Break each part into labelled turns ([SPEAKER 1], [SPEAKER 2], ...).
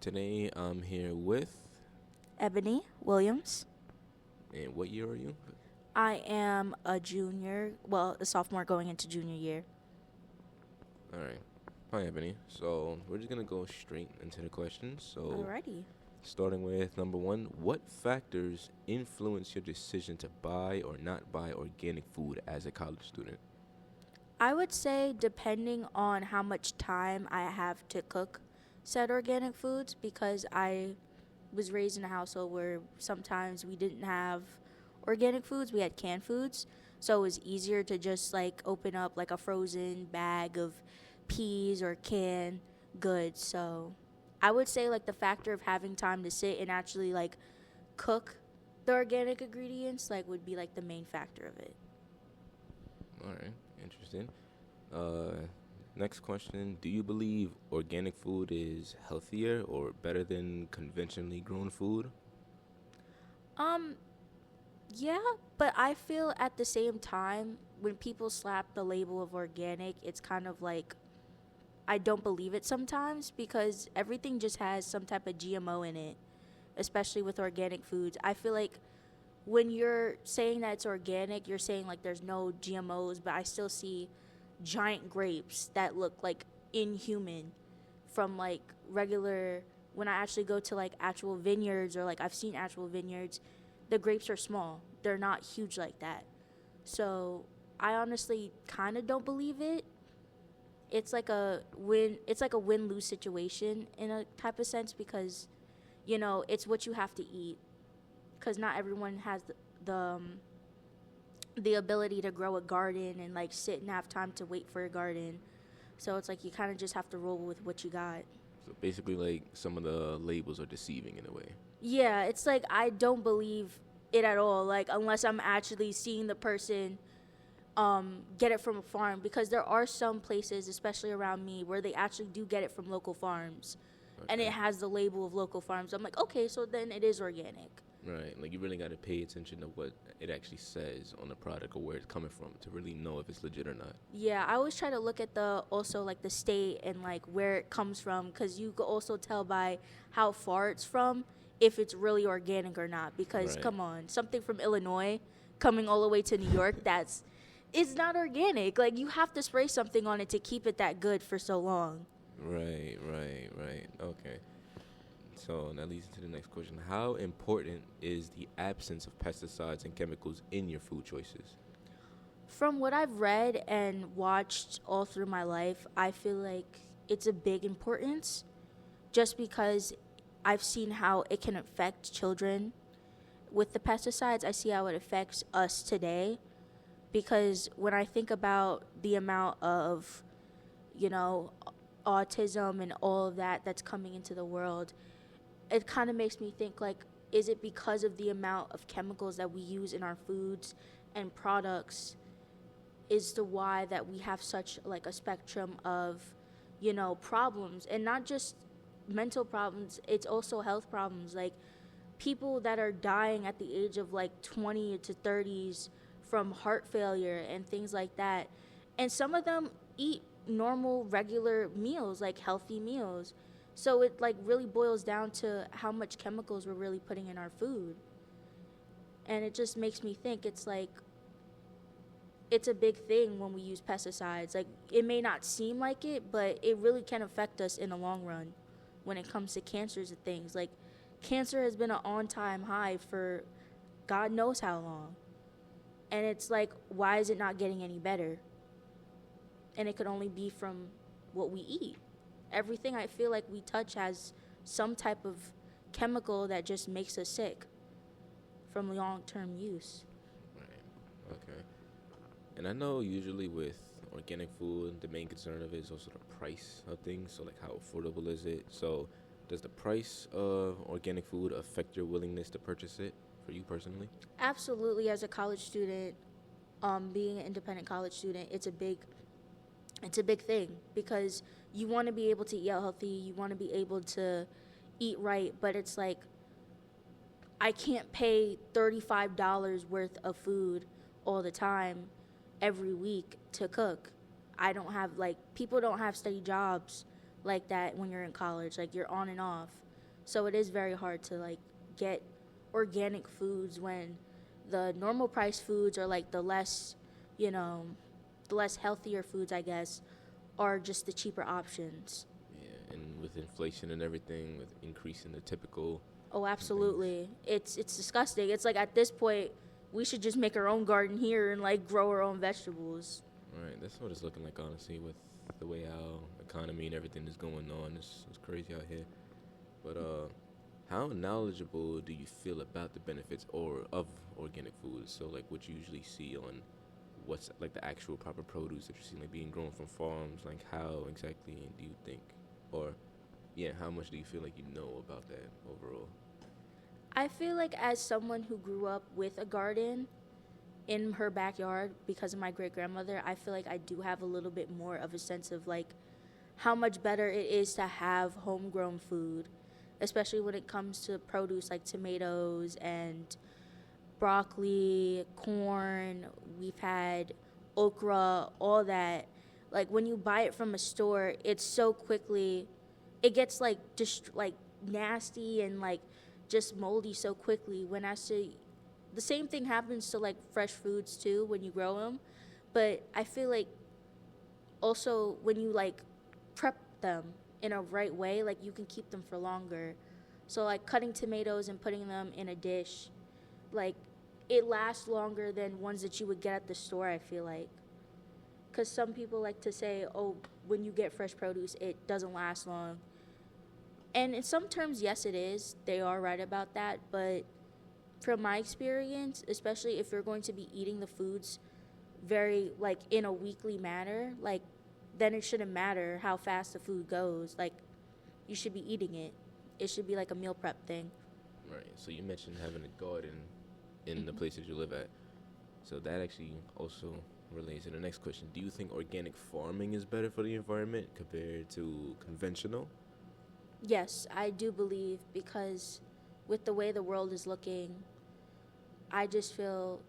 [SPEAKER 1] today I'm here with,
[SPEAKER 2] Ebony Williams.
[SPEAKER 1] and what year are you?
[SPEAKER 2] I am a junior, well, a sophomore going into junior year.
[SPEAKER 1] All right. Hi, Ebony. So we're just gonna go straight into the questions. So
[SPEAKER 2] Alrighty.
[SPEAKER 1] starting with number one, what factors influence your decision to buy or not buy organic food as a college student?
[SPEAKER 2] I would say depending on how much time I have to cook said organic foods, because I was raised in a household where sometimes we didn't have organic foods, we had canned foods. So it was easier to just like open up like a frozen bag of peas or canned goods. So I would say like the factor of having time to sit and actually like cook the organic ingredients like would be like the main factor of it.
[SPEAKER 1] All right, interesting. Uh, Next question: do you believe organic food is healthier or better than conventionally grown food?
[SPEAKER 2] Um yeah, but I feel at the same time when people slap the label of organic, it's kind of like I don't believe it sometimes because everything just has some type of GMO in it, especially with organic foods. I feel like when you're saying that it's organic, you're saying like there's no GMOs, but I still see giant grapes that look like inhuman from like regular when I actually go to like actual vineyards or like I've seen actual vineyards, the grapes are small. They're not huge like that. So, I honestly kind of don't believe it. It's like a win-lose situation in a type of sense because it's what you have to eat cuz not everyone has the ability to grow a garden and like sit and have time to wait for a garden. So it's like you kind of just have to roll with what you got.
[SPEAKER 1] So basically, like some of the labels are deceiving in a way.
[SPEAKER 2] Yeah, it's like I don't believe it at all. Like unless I'm actually seeing the person get it from a farm, because there are some places, especially around me, where they actually do get it from local farms, and it
[SPEAKER 1] Okay.
[SPEAKER 2] has the label of local farms. I'm like, okay, so then it is organic.
[SPEAKER 1] Right. Like you really got to pay attention to what it actually says on the product or where it's coming from to really know if it's legit or not.
[SPEAKER 2] Yeah, I always try to look at the also like the state and like where it comes from, because you could also tell by how far it's from if it's really organic or not. Because
[SPEAKER 1] Right.
[SPEAKER 2] come on, something from Illinois coming all the way to New York, that's it's not organic. Like you have to spray something on it to keep it that good for so long.
[SPEAKER 1] Right. Okay. So that leads to the next question. How important is the absence of pesticides and chemicals in your food choices?
[SPEAKER 2] From what I've read and watched all through my life, I feel like it's a big importance just because I've seen how it can affect children. With the pesticides, I see how it affects us today because when I think about the amount of, you know, autism and all of that that's coming into the world, it kind of makes me think like, is it because of the amount of chemicals that we use in our foods and products is the why that we have such like a spectrum of problems, and not just mental problems, it's also health problems, like people that are dying at the age of like 20 to 30s from heart failure and things like that, and some of them eat normal regular meals, like healthy meals. So it like really boils down to how much chemicals we're really putting in our food, and it just makes me think it's like it's a big thing when we use pesticides. Like it may not seem like it, but it really can affect us in the long run when it comes to cancers and things. Like cancer has been an on-time high for God knows how long. And it's like, why is it not getting any better? And it could only be from what we eat. Everything I feel like we touch has some type of chemical that just makes us sick from long-term use.
[SPEAKER 1] Right. Okay. And I know usually with organic food, the main concern of it is also the price of things. So, like, how affordable is it? So, does the price of organic food affect your willingness to purchase it for you personally?
[SPEAKER 2] Absolutely, as a college student, being an independent college student, it's a big thing because you want to be able to eat healthy, you want to be able to eat right, but it's like I can't pay $35 worth of food all the time every week to cook. I don't have like people don't have steady jobs like that when you're in college. Like you're on and off. So it is very hard to like get organic foods when the normal price foods are like the less, you know, the less healthier foods, I guess, are just the cheaper options.
[SPEAKER 1] Yeah, and with inflation and everything, with increasing the typical
[SPEAKER 2] Oh,
[SPEAKER 1] things.
[SPEAKER 2] absolutely. It's disgusting. It's like at this point we should just make our own garden here and like grow our own vegetables.
[SPEAKER 1] Right, that's what it's looking like, honestly, with the way our economy and everything is going on. It's crazy out here. But how knowledgeable do you feel about the benefits or of organic foods? So like, what you usually see on what's like the actual proper produce that you see like being grown from farms. Like, how exactly do you think, or yeah, how much do you feel like you know about that overall?
[SPEAKER 2] I feel like as someone who grew up with a garden in her backyard because of my great grandmother, I feel like I do have a little bit more of a sense of like how much better it is to have homegrown food, especially when it comes to produce like tomatoes and broccoli, corn. We've had okra, all that. Like when you buy it from a store, it's so quickly, it gets like like nasty and like just moldy so quickly. When I say the same thing happens to like fresh foods too when you grow them, but I feel like also when you like prep them in a right way, like you can keep them for longer. So like cutting tomatoes and putting them in a dish, like it lasts longer than ones that you would get at the store, I feel like. Because some people like to say, oh, when you get fresh produce, it doesn't last long. And in some terms, yes, it is. They are right about that. But from my experience, especially if you're going to be eating the foods very, like, in a weekly manner, like, then it shouldn't matter how fast the food goes. Like, you should be eating it. It should be like a meal prep thing.
[SPEAKER 1] Right. So you mentioned having a garden in the
[SPEAKER 2] Hmm.
[SPEAKER 1] place that you live at. So that actually also relates to the next question. Do you think organic farming is better for the environment compared to conventional?
[SPEAKER 2] Yes, I do believe because with the way the world is looking, I just feel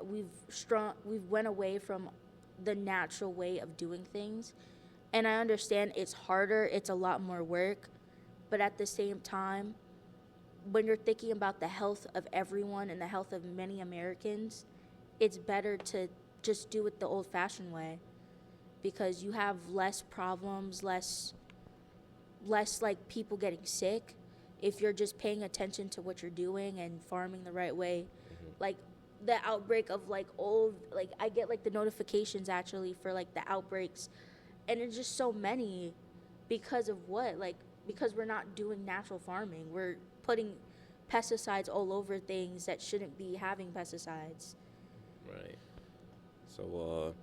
[SPEAKER 2] we've went away from the natural way of doing things. And I understand it's harder, it's a lot more work, but at the same time, when you're thinking about the health of everyone and the health of many Americans, it's better to just do it the old-fashioned way because you have less problems, less like people getting sick if you're just paying attention to what you're doing and farming the right way.
[SPEAKER 1] Hmm.
[SPEAKER 2] Like the outbreak of like old, like I get like the notifications actually for like the outbreaks, and it's just so many because of what? Like because we're not doing natural farming. We're putting pesticides all over things that shouldn't be having pesticides.
[SPEAKER 1] Right. So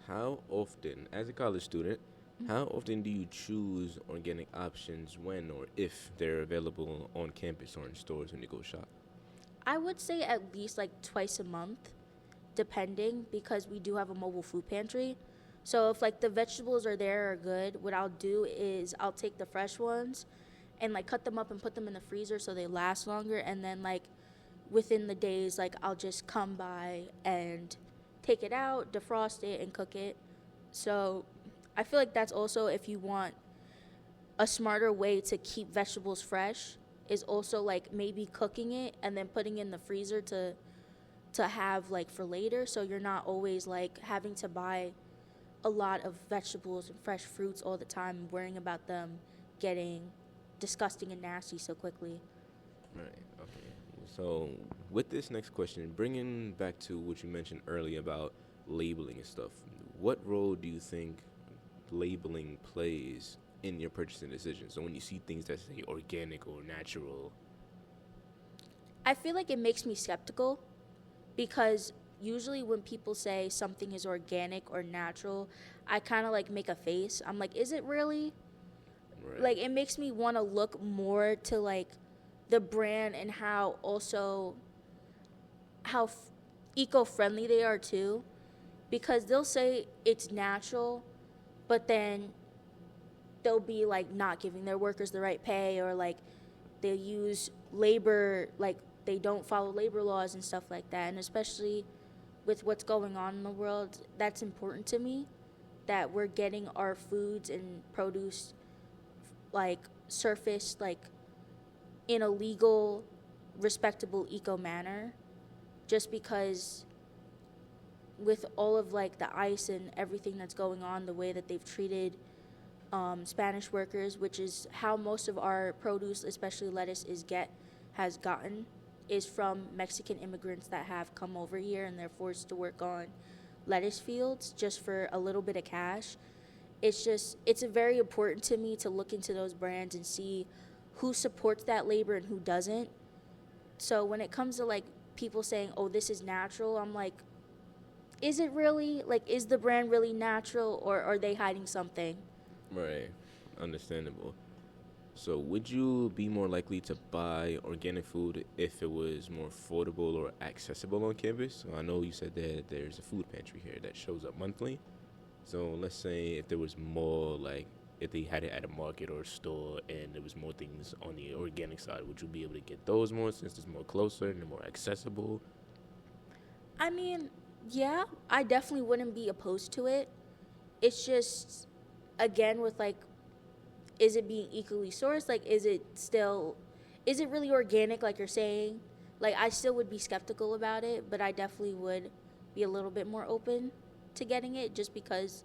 [SPEAKER 1] how often, as a college student, how often do you choose organic options when or if they're available on campus or in stores when you go shop?
[SPEAKER 2] I would say at least like twice a month, depending, because we do have a mobile food pantry. So if like the vegetables are there are good, what I'll do is I'll take the fresh ones and like cut them up and put them in the freezer so they last longer, and then like within the days like I'll just come by and take it out, defrost it and cook it. So I feel like that's also if you want a smarter way to keep vegetables fresh is also like maybe cooking it and then putting it in the freezer to have like for later, so you're not always like having to buy a lot of vegetables and fresh fruits all the time and worrying about them getting disgusting and nasty so quickly.
[SPEAKER 1] Right. Okay. So with this next question, bringing back to what you mentioned earlier about labeling and stuff, what role do you think labeling plays in your purchasing decision? So when you see things that say organic or natural.
[SPEAKER 2] I feel like it makes me skeptical because usually when people say something is organic or natural, I kind of like make a face. I'm like, is it really?
[SPEAKER 1] Right.
[SPEAKER 2] Like it makes me want to look more to like the brand and how also how eco-friendly they are too, because they'll say it's natural, but then they'll be like not giving their workers the right pay, or like they use labor, like they don't follow labor laws and stuff like that. And especially with what's going on in the world, that's important to me, that we're getting our foods and produce like surface like in a legal, respectable eco manner, just because with all of like the ice and everything that's going on, the way that they've treated Spanish workers, which is how most of our produce, especially lettuce, has gotten, is from Mexican immigrants that have come over here and they're forced to work on lettuce fields just for a little bit of cash. It's very important to me to look into those brands and see who supports that labor and who doesn't. So when it comes to like people saying, "Oh, this is natural," I'm like, is it really? Like, is the brand really natural, or are they hiding something?
[SPEAKER 1] Right. Understandable. So, would you be more likely to buy organic food if it was more affordable or accessible on campus? So I know you said that there's a food pantry here that shows up monthly. So, let's say if there was more, like, if they had it at a market or a store and there was more things on the organic side, would you be able to get those more since it's more closer and more accessible?
[SPEAKER 2] I mean, yeah, I definitely wouldn't be opposed to it. It's just, again, with like, is it being equally sourced? Like, is it really organic, like you're saying? Like, I still would be skeptical about it, but I definitely would be a little bit more open to getting it just because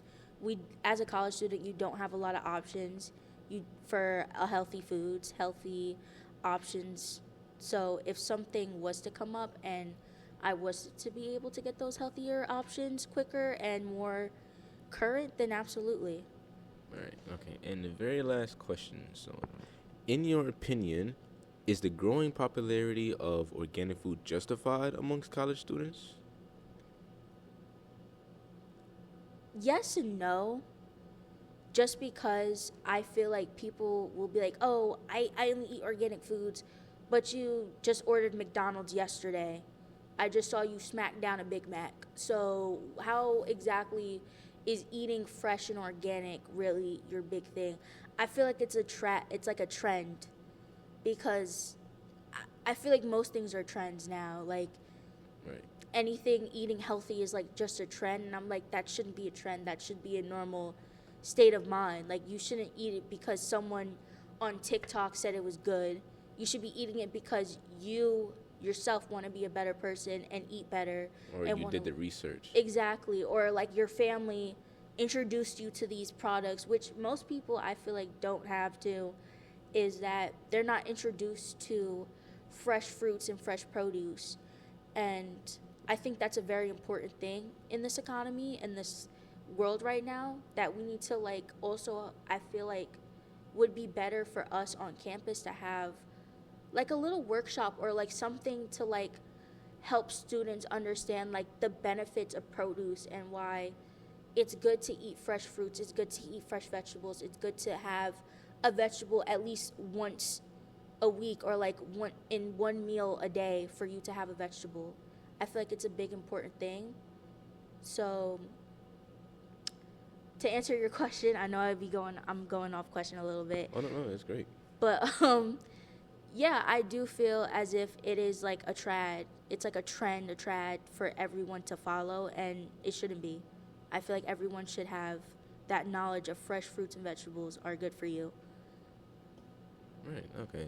[SPEAKER 2] as a college student, you don't have a lot of options for a healthy foods, healthy options. So if something was to come up and I was to be able to get those healthier options quicker and more current, then absolutely.
[SPEAKER 1] All right. Okay. And the very last question. So, in your opinion, is the growing popularity of organic food justified amongst college students?
[SPEAKER 2] Yes and no, just because I feel like people will be like, oh, I only eat organic foods, but you just ordered McDonald's yesterday. I just saw you smack down a Big Mac. So, how exactly is eating fresh and organic really your big thing? I feel like it's like a trend because I feel like most things are trends now. Like
[SPEAKER 1] Right.
[SPEAKER 2] anything eating healthy is like just a trend, and I'm like, that shouldn't be a trend. That should be a normal state of mind. Like, you shouldn't eat it because someone on TikTok said it was good. You should be eating it because you yourself want to be a better person and eat better
[SPEAKER 1] Or
[SPEAKER 2] and
[SPEAKER 1] you
[SPEAKER 2] want
[SPEAKER 1] did
[SPEAKER 2] to
[SPEAKER 1] the research.
[SPEAKER 2] exactly, or like your family introduced you to these products, which most people I feel like don't have to, is that they're not introduced to fresh fruits and fresh produce. And I think that's a very important thing in this economy, in this world right now, that we need to like also, I feel like would be better for us on campus to have like a little workshop or like something to like help students understand like the benefits of produce and why it's good to eat fresh fruits, it's good to eat fresh vegetables, it's good to have a vegetable at least once a week or like one meal a day for you to have a vegetable. I feel like it's a big important thing. So to answer your question, I know I'm going off question a little bit,
[SPEAKER 1] Oh, no, no, that's great.
[SPEAKER 2] but yeah, I do feel as if it is like a trad. It's like a trend, a trad for everyone to follow, and it shouldn't be. I feel like everyone should have that knowledge of fresh fruits and vegetables are good for you.
[SPEAKER 1] Right, okay.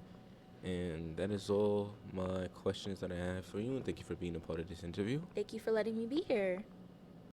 [SPEAKER 1] And that is all my questions that I have for you. And thank you for being a part of this interview.
[SPEAKER 2] Thank you for letting me be here.